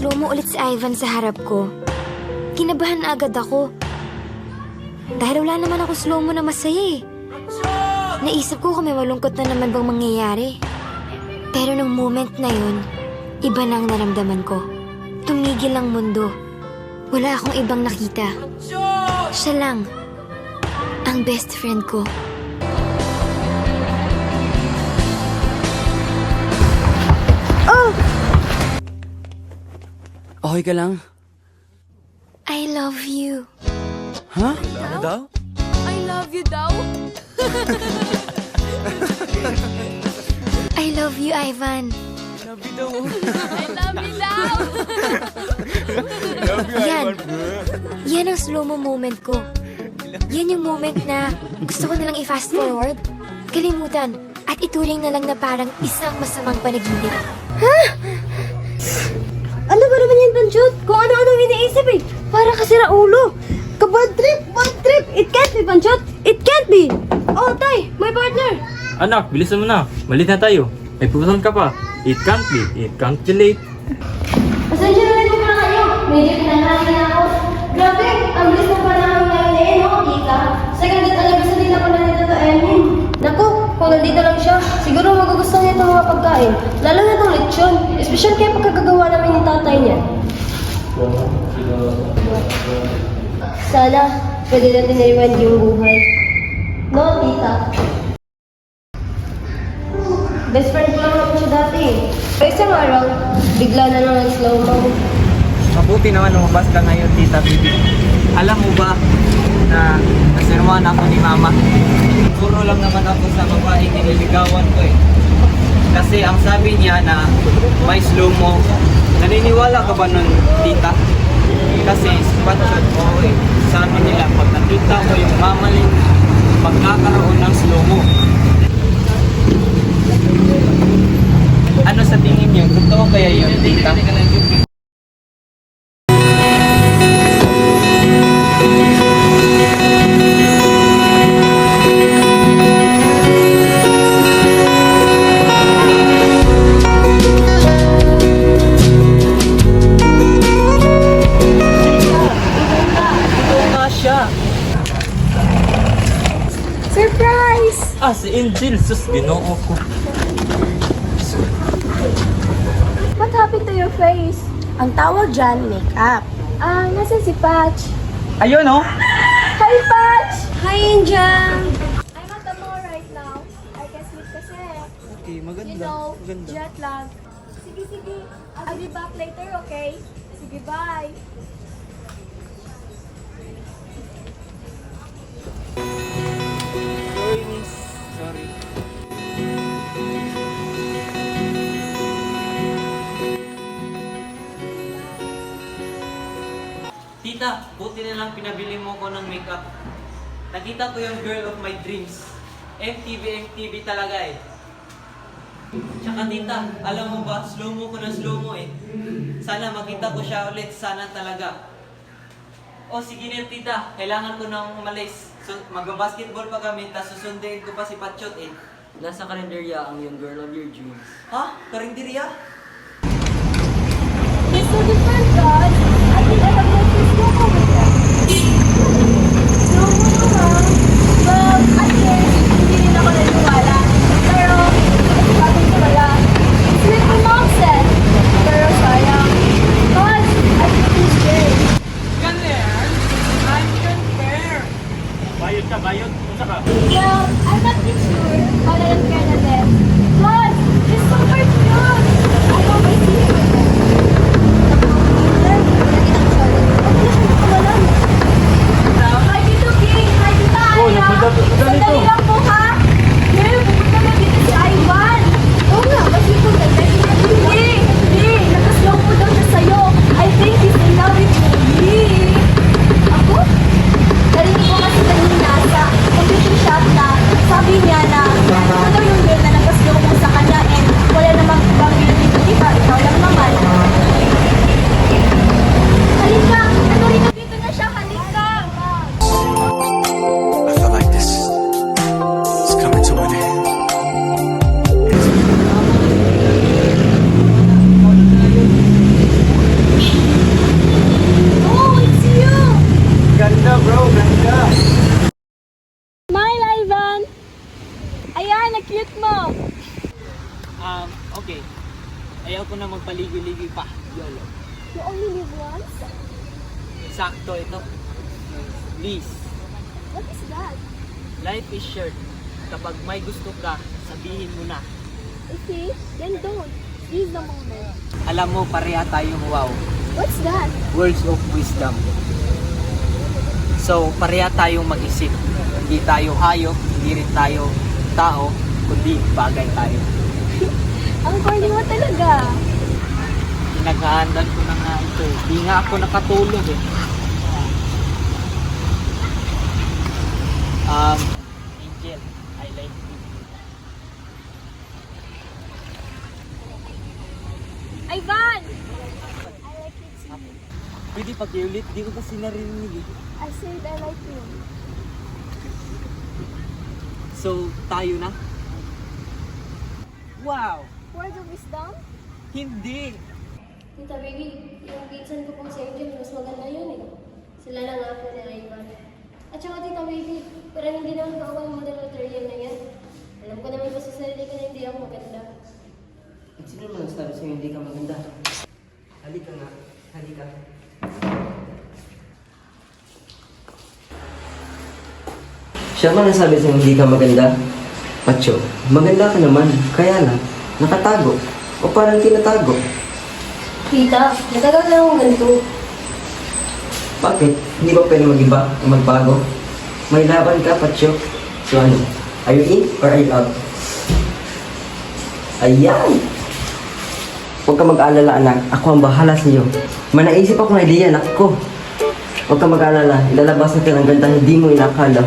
na-slow mo ulit si Ivan sa harap ko, kinabahan na agad ako. Dahil wala naman ako slow mo na masaya eh. Naisip ko kung may malungkot na naman bang mangyayari. Pero nung moment na yun, iba na ang naramdaman ko. Tumigil ang mundo. Wala akong ibang nakita. Siya lang, ang best friend ko. Oh! Okay ka lang? I love you. Ha? Ano daw? I love you daw. I love you, Ivan. Love you daw. I love you daw. Yan. Yan ang slow-mo moment ko. Yan yung moment na gusto ko nalang i-fast forward, kalimutan, at ituring na lang na parang isang masamang panaginip. Ha? Ano ba naman yan, Banjot? Kung ano-ano iniisip eh. Para kasi ulo. Bad trip. It can't be, Banjot. It can't be. Oh, Tay, my partner. Anak, bilisan mo na. Malit na tayo. May pupuntahan ka pa. It can't be. It can't be late. Pasensya na lang muna kayo. Medyo pinangalan na ako. Grabe, ang bilis ng panahon ngayon eh, no, tita? Second date alabas na dito pala nito to Emin. Naku, kung nandito lang siya, siguro magugustuhan niya itong mga pagkain. Lalo na itong lechon. Espesyal kaya pagkagagawa namin ni tatay niya. Sana, pwede natin i-rewind yung buhay. No, tita? Best friend ko lang naman siya dati eh. Pero isang araw, bigla na lang nag-slow mo. Mabuti naman lumabas ka ngayon, Tita Bibi. Alam mo ba na nasirwan ako ni Mama? Puro lang naman ako sa babaeng nililigawan ko eh. Kasi ang sabi niya na may slow mo. Naniniwala ka ba nun, Tita? Kasi spotshot ko eh. Sabi nila pag nakita mo yung mamaling magkakaroon ng slow mo. Ano sa tingin niyo? Totoo kaya yun, Tita? Surprise! Si Angel. Sus, ginoo ko. What happened to your face? Ang tawag dyan, makeup. Nasaan si Patch? Ayun oh! Hi, Patch! Hi, Angel! I'm at the mall right now. I can sleep kasi. Okay, maganda. You know, Maganda. jet lag. Sige. I'll be back later, okay? Sige, bye! Sorry, miss. Sorry. Tita, buti na lang pinabili mo ko ng makeup. Nakita ko yung girl of my dreams. MTV talaga eh. Tsaka tita, alam mo ba, slow mo ko na slow mo eh. Sana makita ko siya ulit, sana talaga. O sige na tita, kailangan ko nang umalis. So, mag-basketball pa kami, tapos susunduin ko pa si Patchot eh. Nasa kalendarya ang yung girl of your dreams. Ha? Karinderya? He's so different, God. I think I have noticed slow mo with him. Slow mo naman. Well, at first, hindi rin ako naniwala. Pero, sabi ko wala. It's like my mom said. Pero sayang. God, I think he's gay. Bayot ka, bayot. Unsa ka? Well, I'm not too sure, but I don't care na din. God, he's super cute. I hope I see him again. Ayaw ko na magpaligoy-ligoy pa. YOLO. You only live once? Sakto ito. Please, What is that? life is short. Kapag may gusto ka, sabihin mo na. Okay, then don't. Seize the moment. Alam mo, pareha tayong wow. What's that? Words of wisdom. So, pareha tayong mag-isip. Hindi tayo hayop, hindi rin tayo tao, kundi bagay tayo. Ang corny mo talaga. Pinaghahandal ko na nga ito. Di nga ako nakatulog eh. Angel, I like you. Ivan! I like you too. Pwede pakiulit, di ko kasi narinig eh. I said I like you. So, tayo na? Wow! Words of wisdom? Hindi! Tita baby, yung pinsan ko pong si Angel, mas maganda yun eh. Sila lang nga po ni Ivan. At saka tita baby, pero hindi naman ako yung model material na yan. Alam ko naman po sa sarili ko na hindi ako maganda. At sino naman nagsabi sa'yo hindi ka maganda? Halika nga, halika. Siya man nagsabi sa'yo hindi ka maganda? Pacho, maganda ka naman. Kaya lang, nakatago. O parang tinatago. Tita, natagal na akong ganito. Bakit? Hindi ba pwede mag-iba o magbago? May laban ka, Pacho. So ano? Are you in or are you out? Ayan! Huwag ka mag-alala, anak. Ako ang bahala sa iyo. May naisip akong idea, anak ko. Huwag ka mag-alala. Ilalabas natin ang ganda hindi mo inakala.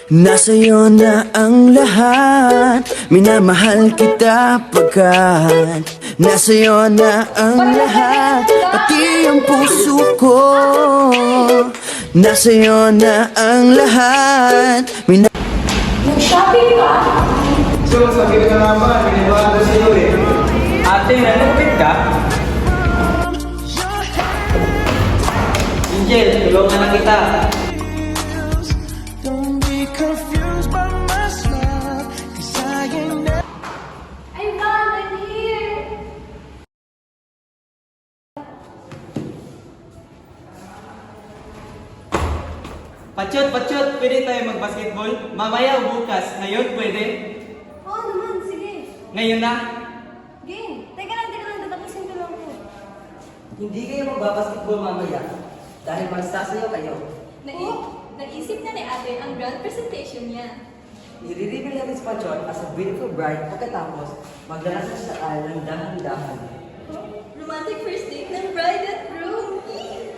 Nasa'yo na ang lahat. Minamahal kita pagkat nasa'yo na ang lahat. Pati ang puso ko. Nasa'yo na ang lahat. Nag-shopping ka? Ate, nalupit ka? Angel, tulungan na kita. Don't be confused by my smile, 'cause I ain't never Ivan, I'm here! Pachot, pwede tayo mag-basketball? Mamaya o bukas? Ngayon, pwede? Oo naman, sige. Ngayon na? Game. Teka lang, tatapusin ko lang po. Hindi kayo magbabasketball mamaya. Dahil magsasayaw kayo. Naisip na ni ate ang grand presentation niya. Nire-reveal natin si Pachot as a beautiful bride pagkatapos magdala sa ng dahan-dahan. Romantic first date ng bride at groom.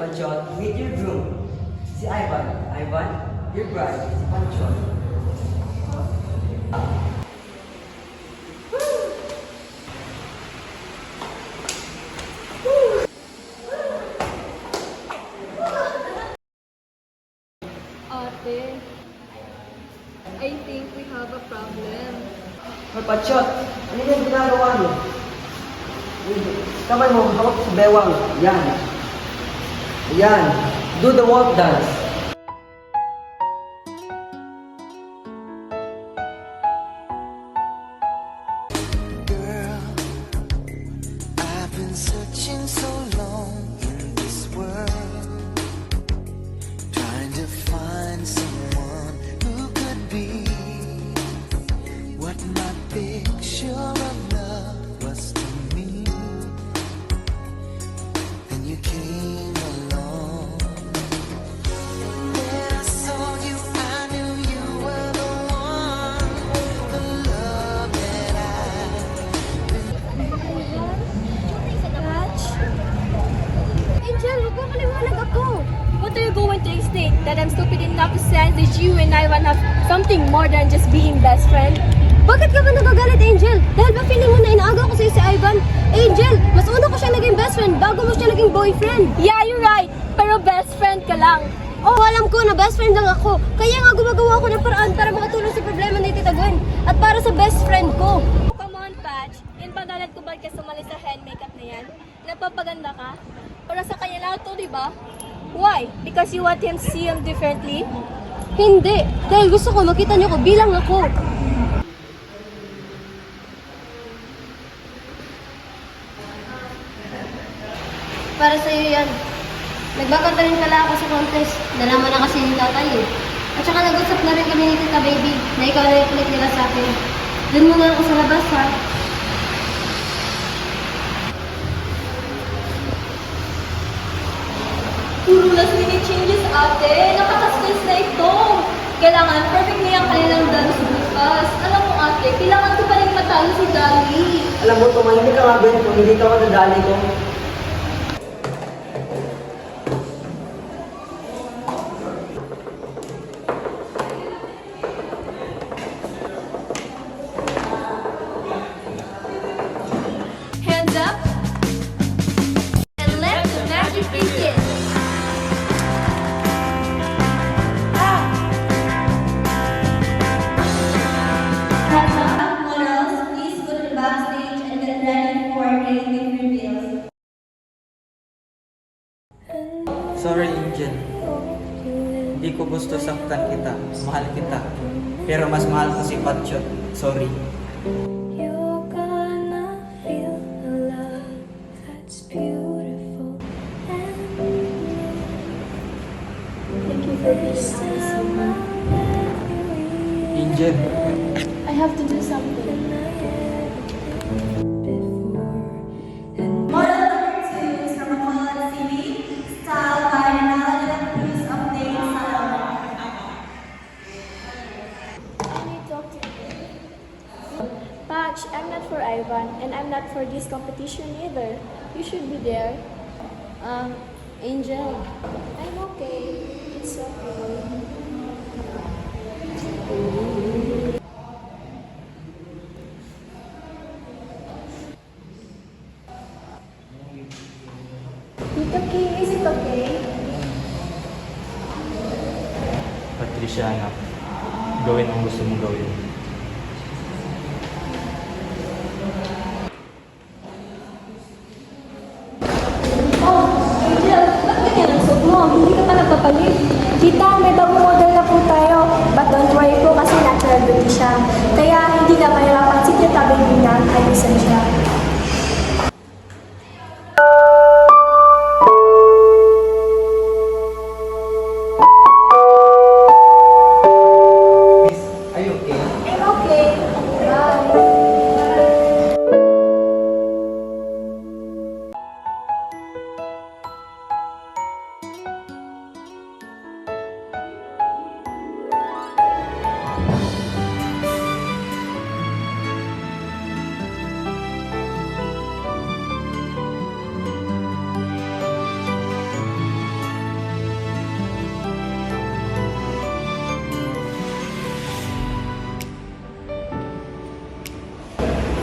Pachot, meet your groom. Si Ivan. Ivan, your bride. Si Pachot. Ate, I think we have a problem. Hoy, Pachot, ano yung ginagawa mo? Kamay mo, hawak sa bewang. Yan. Yan. Do the walk dance. Girl, I've been searching so long in this world, trying to find someone who could be what my picture of love was to me. Then you came along, and then I saw you, I knew you were the one, the love that Angel, huwag mo kaliwanag ako. What are you going to explain? That I'm stupid enough to sense that you and Ivan have something more than just being best friend? Bakit ka ba nagagalit, Angel? Dahil ba feeling mo na inaagaw ko sa'yo si Ivan? Angel, mas una ko siya naging best friend bago mo siya naging boyfriend. Yeah, you're right. Pero best friend ka lang. Oh, alam ko na best friend lang ako. Kaya nga gumagawa ako ng paraan para makatulong sa problema ni Tita Gwen. At para sa best friend ko. Come on, Patch. Inpadalat ko ba ka sumali sa hand makeup na yan? Napapaganda ka? Para sa kanya lang ito, di ba? Why? Because you want him to see him differently? Hindi. Dahil gusto ko makita niyo ko bilang ako. para sa'yo yan. Nagbakanta rin pala ako sa contest. Nalaman na kasi yung tatay eh. At saka nag-usap na rin kami ni Tita Baby na ikaw na yung kulit nila sa akin. Doon muna ako sa labas ha. Puro last minute changes, ate. Nakaka-stress na ito. Kailangan perfect niya ang kanilang dance bukas. Alam mo, ate, kailangan ko pa rin matalo si Dali. Alam mo, tumahimik ka nga, Ben, kung hindi ka madadali ko. Hands up. And let the magic begin. Models, please go to the backstage and get ready for creative reveals. Sorry, Angel. Hindi ko gusto saktan kita. Mahal kita. Pero mas mahal ko si Patsyot. Sorry. You're gonna feel a love that's beautiful and Thank you for being honest with me. Angel, I have to do something. Model number 2 is from Macolot City, styled by Renata de la Cruz of Dane Salon. Patch, I'm not for Ivan, and I'm not for this competition either. You should be there. Angel. I'm okay. It's okay. It's okay. Is it okay? Patricia, anak. Gawin ang gusto mong gawin. Oh, Angel, ba't ganyan ang suot mo? Hindi ka pa nagpapalit. Tita, may bagong model na po tayo. But don't worry po kasi natural beauty siya. Kaya hindi na mahirapan si Tita Baby na ayusin siya. miss, are you okay? I'm okay. Bye.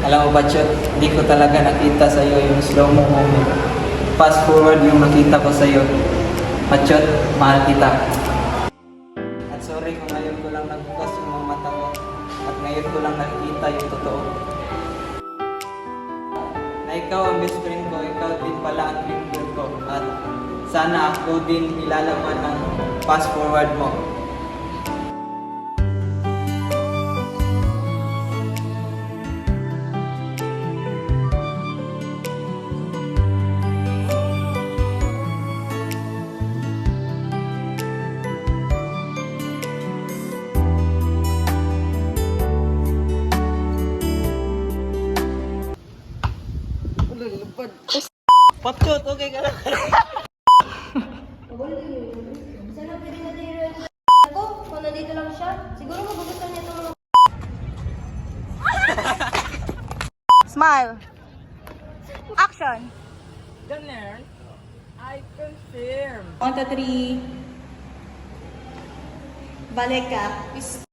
Alam mo, Patsyot, hindi ko talaga nakita sa iyo yung slow-mo moment. Fast forward yung nakita ko sa iyo. Patsyot, mahal kita. At sorry kung ngayon ko lang nagbukas yung mga mata ko. At ngayon ko lang nakita yung totoo. Na ikaw ang best friend ko, ikaw din pala ang dream girl ko. At sana ako din ilalaman ng fast forward mo. Patsyot, okay ka lang. Sana pwede natin i-ready ako kung nandito lang siya. Siguro magugustuhan niya itong mga... Smile. Action. Ganun, I confirm. 1, 2, 3. Balik ka.